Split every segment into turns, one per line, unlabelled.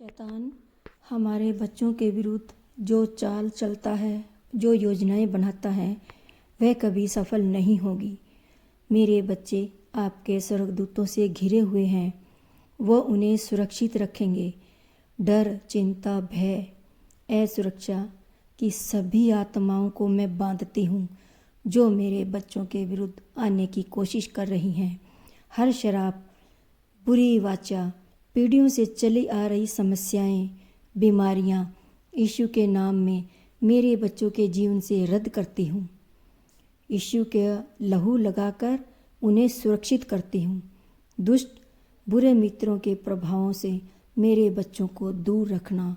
शैतान हमारे बच्चों के विरुद्ध जो चाल चलता है, जो योजनाएं बनाता है, वह कभी सफल नहीं होगी। मेरे बच्चे आपके स्वर्गदूतों से घिरे हुए हैं, वो उन्हें सुरक्षित रखेंगे। डर, चिंता, भय, असुरक्षा की सभी आत्माओं को मैं बांधती हूँ जो मेरे बच्चों के विरुद्ध आने की कोशिश कर रही हैं। हर शराब, बुरी वाचा, पीढ़ियों से चली आ रही समस्याएं, बीमारियां यीशु के नाम में मेरे बच्चों के जीवन से रद्द करती हूँ। यीशु के लहू लगाकर उन्हें सुरक्षित करती हूँ। दुष्ट, बुरे मित्रों के प्रभावों से मेरे बच्चों को दूर रखना।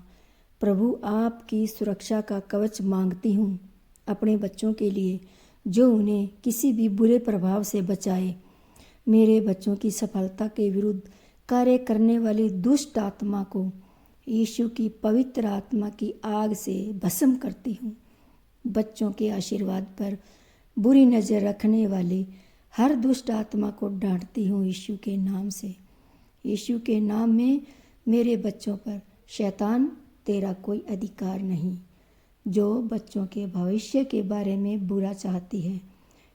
प्रभु, आपकी सुरक्षा का कवच मांगती हूँ अपने बच्चों के लिए, जो उन्हें किसी भी बुरे प्रभाव से बचाए। मेरे बच्चों की सफलता के विरुद्ध कार्य करने वाली दुष्ट आत्मा को यीशु की पवित्र आत्मा की आग से भस्म करती हूँ। बच्चों के आशीर्वाद पर बुरी नज़र रखने वाली हर दुष्ट आत्मा को डांटती हूँ यीशु के नाम से। यीशु के नाम में मेरे बच्चों पर शैतान, तेरा कोई अधिकार नहीं। जो बच्चों के भविष्य के बारे में बुरा चाहती है,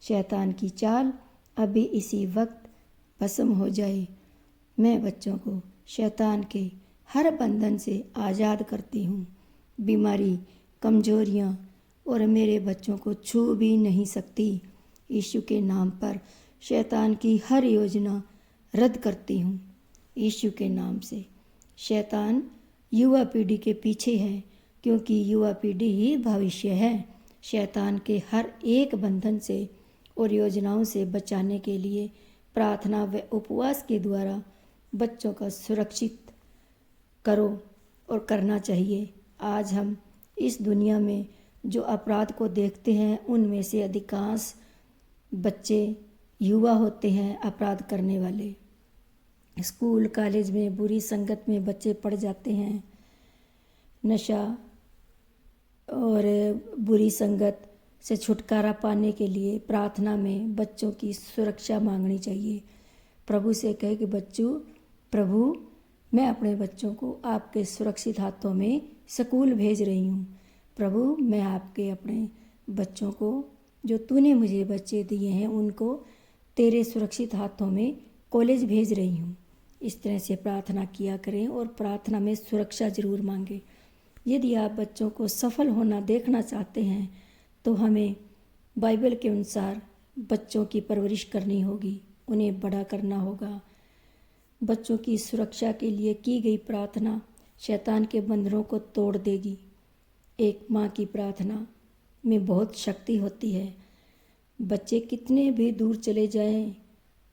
शैतान की चाल अभी इसी वक्त भस्म हो जाए। मैं बच्चों को शैतान के हर बंधन से आज़ाद करती हूँ। बीमारी, कमजोरियाँ और मेरे बच्चों को छू भी नहीं सकती। यीशु के नाम पर शैतान की हर योजना रद्द करती हूँ। यीशु के नाम से शैतान युवा पीढ़ी के पीछे है, क्योंकि युवा पीढ़ी ही भविष्य है। शैतान के हर एक बंधन से और योजनाओं से बचाने के लिए प्रार्थना व उपवास के द्वारा बच्चों का सुरक्षित करो और करना चाहिए। आज हम इस दुनिया में जो अपराध को देखते हैं, उनमें से अधिकांश बच्चे युवा होते हैं अपराध करने वाले। स्कूल, कॉलेज में बुरी संगत में बच्चे पड़ जाते हैं। नशा और बुरी संगत से छुटकारा पाने के लिए प्रार्थना में बच्चों की सुरक्षा मांगनी चाहिए। प्रभु से कहे कि प्रभु, मैं अपने बच्चों को आपके सुरक्षित हाथों में स्कूल भेज रही हूँ। प्रभु, मैं आपके अपने बच्चों को, जो तूने मुझे बच्चे दिए हैं, उनको तेरे सुरक्षित हाथों में कॉलेज भेज रही हूँ। इस तरह से प्रार्थना किया करें और प्रार्थना में सुरक्षा जरूर मांगें। यदि आप बच्चों को सफल होना देखना चाहते हैं तो हमें बाइबल के अनुसार बच्चों की परवरिश करनी होगी, उन्हें बड़ा करना होगा। बच्चों की सुरक्षा के लिए की गई प्रार्थना शैतान के बंधनों को तोड़ देगी। एक माँ की प्रार्थना में बहुत शक्ति होती है। बच्चे कितने भी दूर चले जाएं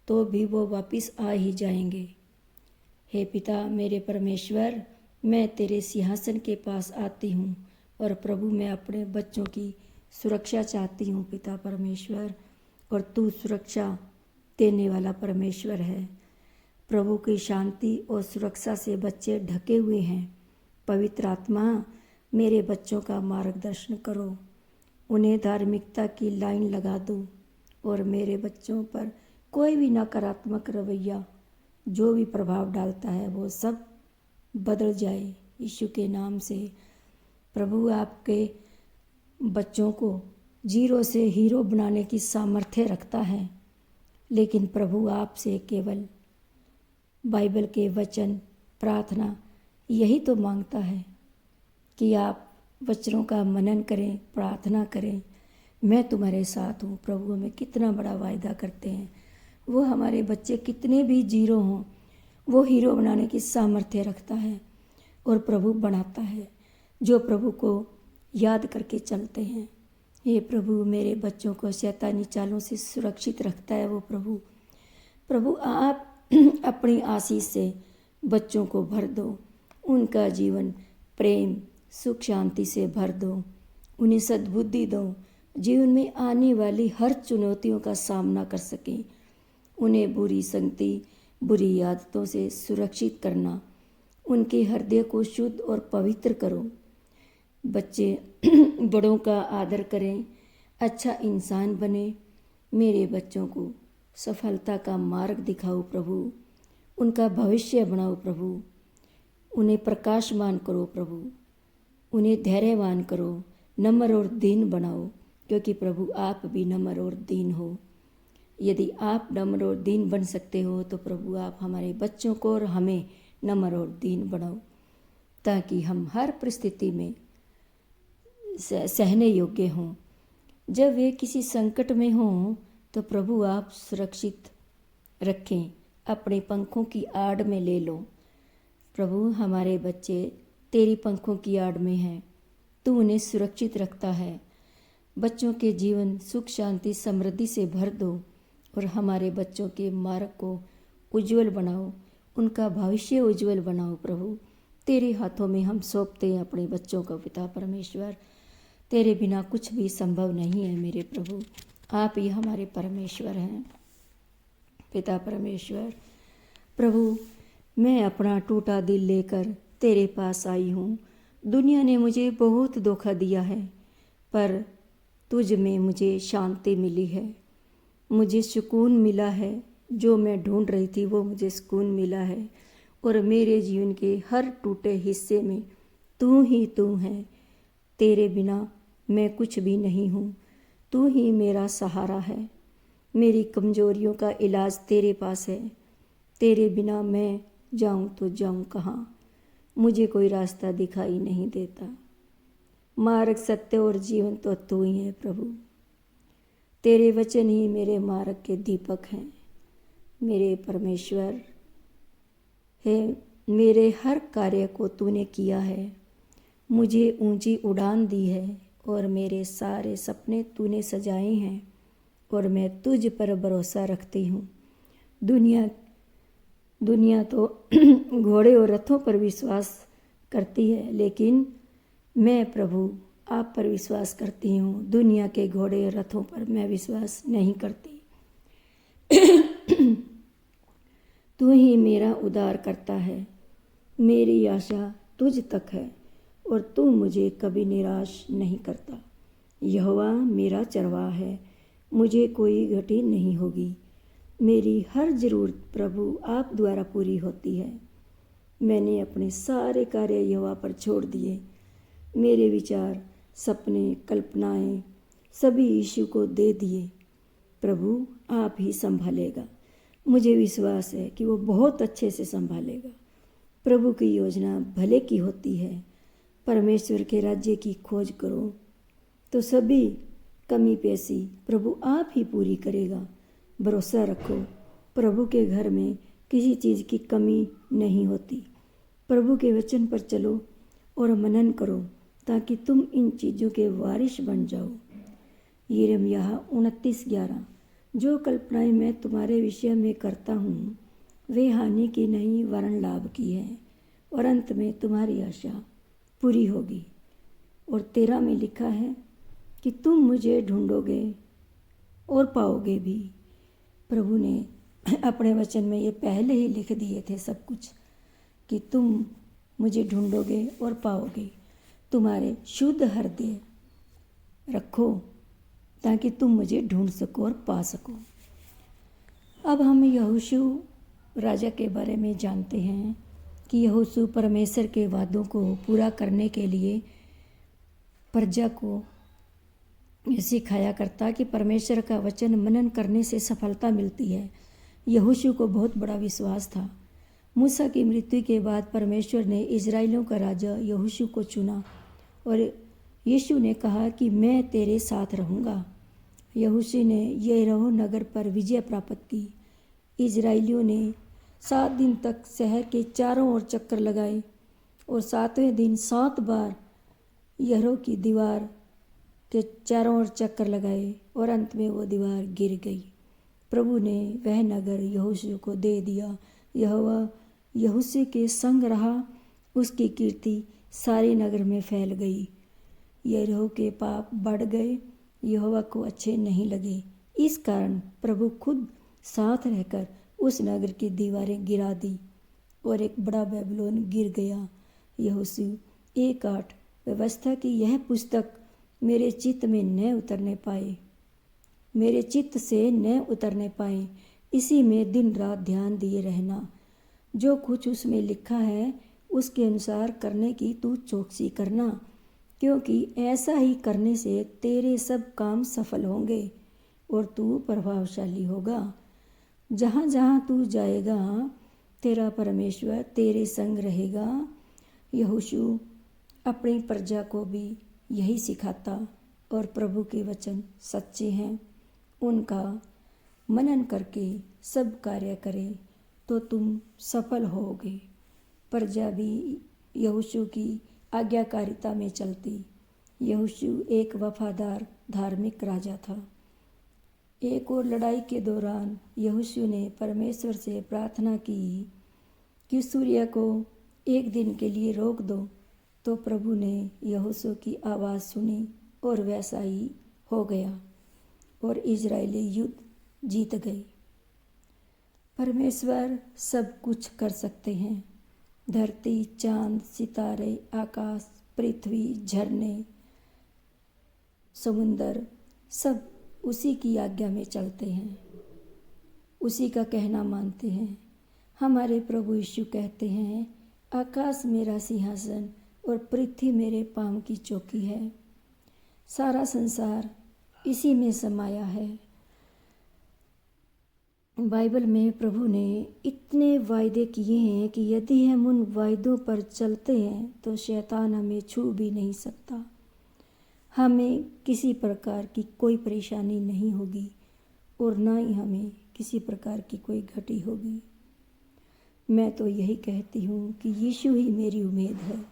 तो भी वो वापस आ ही जाएंगे। हे पिता मेरे परमेश्वर, मैं तेरे सिंहासन के पास आती हूँ और प्रभु, मैं अपने बच्चों की सुरक्षा चाहती हूँ पिता परमेश्वर, और तू सुरक्षा देने वाला परमेश्वर है। प्रभु की शांति और सुरक्षा से बच्चे ढके हुए हैं। पवित्र आत्मा, मेरे बच्चों का मार्गदर्शन करो, उन्हें धार्मिकता की लाइन लगा दो और मेरे बच्चों पर कोई भी नकारात्मक रवैया जो भी प्रभाव डालता है वो सब बदल जाए यीशु के नाम से। प्रभु, आपके बच्चों को जीरो से हीरो बनाने की सामर्थ्य रखता है, लेकिन प्रभु आपसे केवल बाइबल के वचन, प्रार्थना यही तो मांगता है कि आप वचनों का मनन करें, प्रार्थना करें। मैं तुम्हारे साथ हूँ। प्रभु हमें कितना बड़ा वायदा करते हैं। वो हमारे बच्चे कितने भी जीरो हों, वो हीरो बनाने की सामर्थ्य रखता है और प्रभु बनाता है जो प्रभु को याद करके चलते हैं। ये प्रभु मेरे बच्चों को शैतानी चालों से सुरक्षित रखता है। वो प्रभु आप अपनी आशीष से बच्चों को भर दो, उनका जीवन प्रेम, सुख, शांति से भर दो, उन्हें सद्बुद्धि दो, जीवन में आने वाली हर चुनौतियों का सामना कर सकें। उन्हें बुरी संगति, बुरी आदतों से सुरक्षित करना, उनके हृदय को शुद्ध और पवित्र करो। बच्चे बड़ों का आदर करें, अच्छा इंसान बने। मेरे बच्चों को सफलता का मार्ग दिखाओ प्रभु, उनका भविष्य बनाओ प्रभु, उन्हें प्रकाशमान करो प्रभु, उन्हें धैर्यवान करो, नम्र और दीन बनाओ, क्योंकि प्रभु आप भी नम्र और दीन हो। यदि आप नम्र और दीन बन सकते हो तो प्रभु आप हमारे बच्चों को और हमें नम्र और दीन बनाओ, ताकि हम हर परिस्थिति में सहने योग्य हों। जब वे किसी संकट में हों तो प्रभु आप सुरक्षित रखें, अपने पंखों की आड़ में ले लो। प्रभु हमारे बच्चे तेरी पंखों की आड़ में हैं, तू उन्हें सुरक्षित रखता है। बच्चों के जीवन सुख शांति समृद्धि से भर दो और हमारे बच्चों के मार्ग को उज्जवल बनाओ, उनका भविष्य उज्जवल बनाओ। प्रभु तेरे हाथों में हम सौंपते हैं अपने बच्चों को। पिता परमेश्वर, तेरे बिना कुछ भी संभव नहीं है मेरे प्रभु, आप ही हमारे परमेश्वर हैं। पिता परमेश्वर, प्रभु मैं अपना टूटा दिल लेकर तेरे पास आई हूँ। दुनिया ने मुझे बहुत धोखा दिया है, पर तुझ में मुझे शांति मिली है, मुझे सुकून मिला है। जो मैं ढूंढ रही थी वो मुझे सुकून मिला है, और मेरे जीवन के हर टूटे हिस्से में तू ही तू है। तेरे बिना मैं कुछ भी नहीं हूँ, तू ही मेरा सहारा है। मेरी कमजोरियों का इलाज तेरे पास है। तेरे बिना मैं जाऊँ तो जाऊँ कहाँ, मुझे कोई रास्ता दिखाई नहीं देता। मार्ग, सत्य और जीवन तो तू ही है प्रभु। तेरे वचन ही मेरे मार्ग के दीपक हैं। मेरे परमेश्वर है, मेरे हर कार्य को तूने किया है, मुझे ऊंची उड़ान दी है, और मेरे सारे सपने तूने सजाए हैं, और मैं तुझ पर भरोसा रखती हूँ। दुनिया तो घोड़े और रथों पर विश्वास करती है, लेकिन मैं प्रभु आप पर विश्वास करती हूँ। दुनिया के घोड़े और रथों पर मैं विश्वास नहीं करती। तू ही मेरा उद्धार करता है, मेरी आशा तुझ तक है, और तू मुझे कभी निराश नहीं करता। यहोवा मेरा चरवाहा है, मुझे कोई घटी नहीं होगी। मेरी हर जरूरत प्रभु आप द्वारा पूरी होती है। मैंने अपने सारे कार्य यहोवा पर छोड़ दिए। मेरे विचार, सपने, कल्पनाएं सभी यीशु को दे दिए। प्रभु आप ही संभालेगा। मुझे विश्वास है कि वो बहुत अच्छे से संभालेगा। प्रभु की योजना भले की होती है। परमेश्वर के राज्य की खोज करो तो सभी कमी पेशी प्रभु आप ही पूरी करेगा। भरोसा रखो, प्रभु के घर में किसी चीज़ की कमी नहीं होती। प्रभु के वचन पर चलो और मनन करो, ताकि तुम इन चीज़ों के वारिश बन जाओ। यिर्मयाह 29:11। जो कल्पनाएं मैं तुम्हारे विषय में करता हूँ वे हानि की नहीं वरन लाभ की है, और अंत में तुम्हारी आशा पूरी होगी। और 13 में लिखा है कि तुम मुझे ढूंढोगे और पाओगे भी। प्रभु ने अपने वचन में ये पहले ही लिख दिए थे सब कुछ, कि तुम मुझे ढूंढोगे और पाओगे। तुम्हारे शुद्ध हृदय रखो ताकि तुम मुझे ढूंढ सको और पा सको। अब हम यहोशू राजा के बारे में जानते हैं कि यहोशू परमेश्वर के वादों को पूरा करने के लिए प्रजा को सिखाया करता कि परमेश्वर का वचन मनन करने से सफलता मिलती है। यहोशू को बहुत बड़ा विश्वास था। मूसा की मृत्यु के बाद परमेश्वर ने इजराइलियों का राजा यहोशू को चुना, और यीशु ने कहा कि मैं तेरे साथ रहूँगा। यहोशू ने यरीहो नगर पर विजय प्राप्त की। इजराइलियों ने 7 दिन तक शहर के चारों ओर चक्कर लगाए, और 7वें दिन 7 बार यरीहो की दीवार के चारों ओर चक्कर लगाए, और अंत में वो दीवार गिर गई। प्रभु ने वह नगर यहोशू को दे दिया। यहोवा यहोशू के संग रहा, उसकी कीर्ति सारे नगर में फैल गई। यरीहो के पाप बढ़ गए, यहोवा को अच्छे नहीं लगे। इस कारण प्रभु खुद साथ रहकर उस नगर की दीवारें गिरा दी, और एक बड़ा बेबीलोन गिर गया। यहोशू 1:8। व्यवस्था की यह पुस्तक मेरे चित्त में न उतरने पाए, मेरे चित्त से न उतरने पाए। इसी में दिन रात ध्यान दिए रहना। जो कुछ उसमें लिखा है उसके अनुसार करने की तू चौकसी करना, क्योंकि ऐसा ही करने से तेरे सब काम सफल होंगे और तू प्रभावशाली होगा। जहाँ जहाँ तू जाएगा तेरा परमेश्वर तेरे संग रहेगा। यहोशू अपनी प्रजा को भी यही सिखाता और प्रभु के वचन सच्चे हैं, उनका मनन करके सब कार्य करें तो तुम सफल होगे। प्रजा भी यहोशू की आज्ञाकारिता में चलती। यहोशू एक वफादार धार्मिक राजा था। एक और लड़ाई के दौरान यहोशू ने परमेश्वर से प्रार्थना की कि सूर्य को एक दिन के लिए रोक दो, तो प्रभु ने यहोशू की आवाज़ सुनी और वैसा ही हो गया और इजरायली युद्ध जीत गए। परमेश्वर सब कुछ कर सकते हैं। धरती, चांद, सितारे, आकाश, पृथ्वी, झरने, समुंदर सब उसी की आज्ञा में चलते हैं, उसी का कहना मानते हैं। हमारे प्रभु यीशु कहते हैं, आकाश मेरा सिंहासन और पृथ्वी मेरे पाँव की चौकी है। सारा संसार इसी में समाया है। बाइबल में प्रभु ने इतने वायदे किए हैं कि यदि हम उन वायदों पर चलते हैं तो शैतान हमें छू भी नहीं सकता। हमें किसी प्रकार की कोई परेशानी नहीं होगी और ना ही हमें किसी प्रकार की कोई घटी होगी। मैं तो यही कहती हूँ कि यीशु ही मेरी उम्मीद है,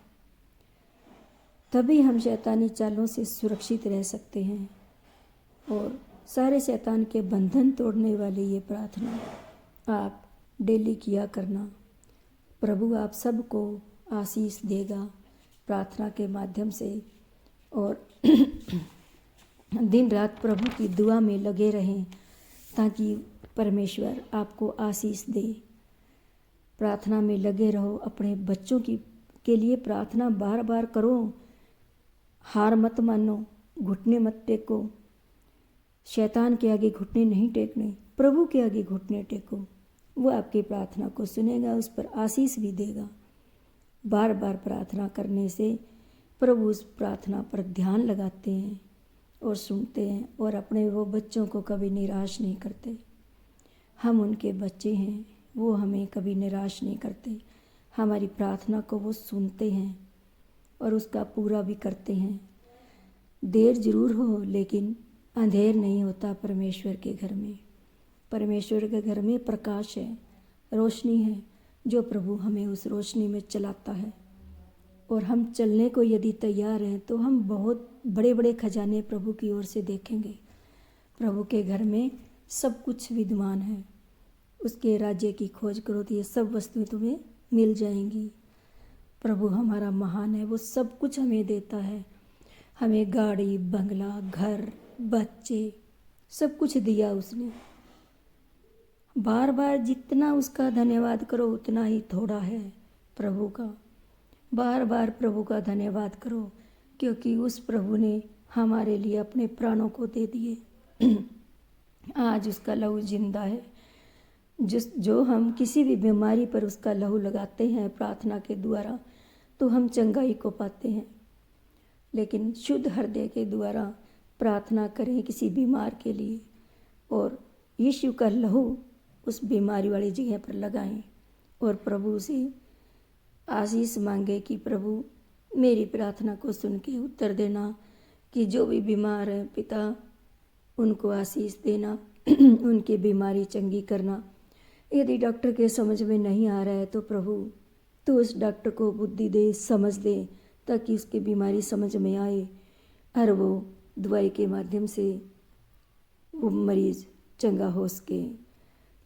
तभी हम शैतानी चालों से सुरक्षित रह सकते हैं। और सारे शैतान के बंधन तोड़ने वाली ये प्रार्थना आप डेली किया करना। प्रभु आप सबको आशीष देगा प्रार्थना के माध्यम से। और दिन रात प्रभु की दुआ में लगे रहें ताकि परमेश्वर आपको आशीष दे। प्रार्थना में लगे रहो। अपने बच्चों के लिए प्रार्थना बार बार करो। हार मत मानो, घुटने मत टेको। शैतान के आगे घुटने नहीं टेकने, प्रभु के आगे घुटने टेको। वो आपकी प्रार्थना को सुनेगा, उस पर आशीष भी देगा। बार बार प्रार्थना करने से प्रभु उस प्रार्थना पर ध्यान लगाते हैं और सुनते हैं और अपने वो बच्चों को कभी निराश नहीं करते। हम उनके बच्चे हैं, वो हमें कभी निराश नहीं करते। हमारी प्रार्थना को वो सुनते हैं और उसका पूरा भी करते हैं। देर जरूर हो लेकिन अंधेर नहीं होता परमेश्वर के घर में। परमेश्वर के घर में प्रकाश है, रोशनी है, जो प्रभु हमें उस रोशनी में चलाता है। और हम चलने को यदि तैयार हैं तो हम बहुत बड़े बड़े खजाने प्रभु की ओर से देखेंगे। प्रभु के घर में सब कुछ विद्यमान है। उसके राज्य की खोज करो तो ये सब वस्तुएं तुम्हें मिल जाएंगी। प्रभु हमारा महान है, वो सब कुछ हमें देता है। हमें गाड़ी, बंगला, घर, बच्चे, सब कुछ दिया उसने। बार बार जितना उसका धन्यवाद करो उतना ही थोड़ा है प्रभु का। बार बार प्रभु का धन्यवाद करो, क्योंकि उस प्रभु ने हमारे लिए अपने प्राणों को दे दिए। आज उसका लहू जिंदा है। जो हम किसी भी बीमारी पर उसका लहू लगाते हैं प्रार्थना के द्वारा तो हम चंगाई को पाते हैं। लेकिन शुद्ध हृदय के द्वारा प्रार्थना करें किसी बीमार के लिए और यीशु का लहू उस बीमारी वाली जगह पर लगाएं और प्रभु से आशीष मांगे कि प्रभु मेरी प्रार्थना को सुन के उत्तर देना, कि जो भी बीमार है पिता उनको आशीष देना, उनकी बीमारी चंगी करना। यदि डॉक्टर के समझ में नहीं आ रहा है तो प्रभु तो उस डॉक्टर को बुद्धि दे, समझ दे, ताकि उसकी बीमारी समझ में आए और वो दवाई के माध्यम से वो मरीज चंगा हो सके।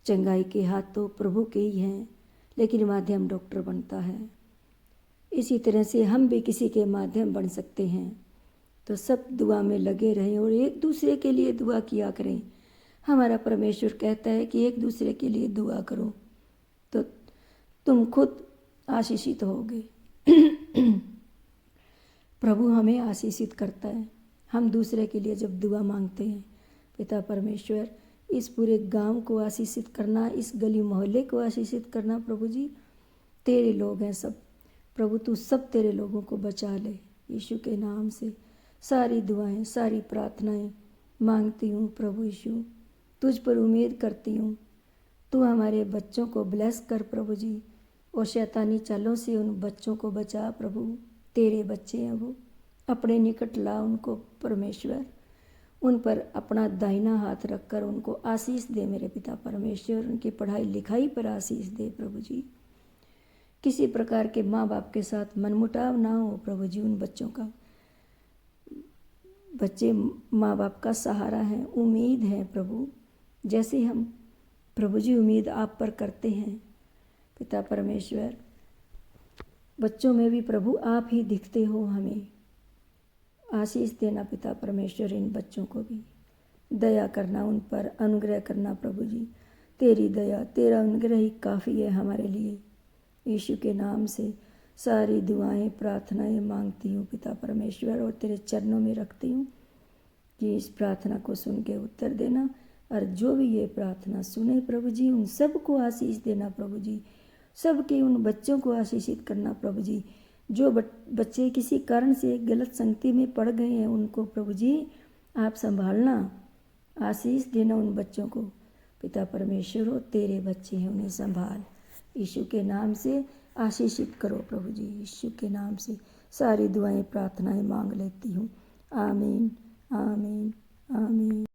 चंगाई के हाथ तो प्रभु के ही हैं, लेकिन माध्यम डॉक्टर बनता है। इसी तरह से हम भी किसी के माध्यम बन सकते हैं। तो सब दुआ में लगे रहें और एक दूसरे के लिए दुआ किया करें। हमारा परमेश्वर कहता है कि एक दूसरे के लिए दुआ करो तो तुम खुद आशीषित होगे। प्रभु हमें आशीषित करता है। हम दूसरे के लिए जब दुआ मांगते हैं, पिता परमेश्वर इस पूरे गांव को आशीषित करना, इस गली मोहल्ले को आशीषित करना, प्रभु जी तेरे लोग हैं सब। प्रभु तू सब तेरे लोगों को बचा ले। यीशु के नाम से सारी दुआएं, सारी प्रार्थनाएं मांगती हूँ प्रभु यीशु, तुझ पर उम्मीद करती हूँ। तू हमारे बच्चों को ब्लेस कर प्रभु जी, और शैतानी चालों से उन बच्चों को बचा प्रभु। तेरे बच्चे हैं वो, अपने निकट ला उनको परमेश्वर। उन पर अपना दाहिना हाथ रखकर उनको आशीष दे मेरे पिता परमेश्वर। उनकी पढ़ाई लिखाई पर आशीष दे प्रभु जी। किसी प्रकार के माँ बाप के साथ मनमुटाव ना हो प्रभु जी उन बच्चों का। बच्चे माँ बाप का सहारा हैं, उम्मीद है प्रभु। जैसे हम प्रभु जी उम्मीद आप पर करते हैं पिता परमेश्वर, बच्चों में भी प्रभु आप ही दिखते हो। हमें आशीष देना पिता परमेश्वर, इन बच्चों को भी दया करना, उन पर अनुग्रह करना प्रभु जी। तेरी दया, तेरा अनुग्रह ही काफ़ी है हमारे लिए। यीशु के नाम से सारी दुआएं, प्रार्थनाएं मांगती हूँ पिता परमेश्वर, और तेरे चरणों में रखती हूँ कि इस प्रार्थना को सुन के उत्तर देना। और जो भी ये प्रार्थना सुने प्रभु जी, उन सबको आशीष देना प्रभु जी। सबके उन बच्चों को आशीषित करना प्रभु जी। जो बच्चे किसी कारण से गलत संगति में पड़ गए हैं, उनको प्रभु जी आप संभालना, आशीष देना उन बच्चों को पिता परमेश्वर। हो तेरे बच्चे हैं, उन्हें संभाल। यीशु के नाम से आशीषित करो प्रभु जी। यीशु के नाम से सारी दुआएं, प्रार्थनाएं मांग लेती हूँ। आमीन, आमीन, आमीन।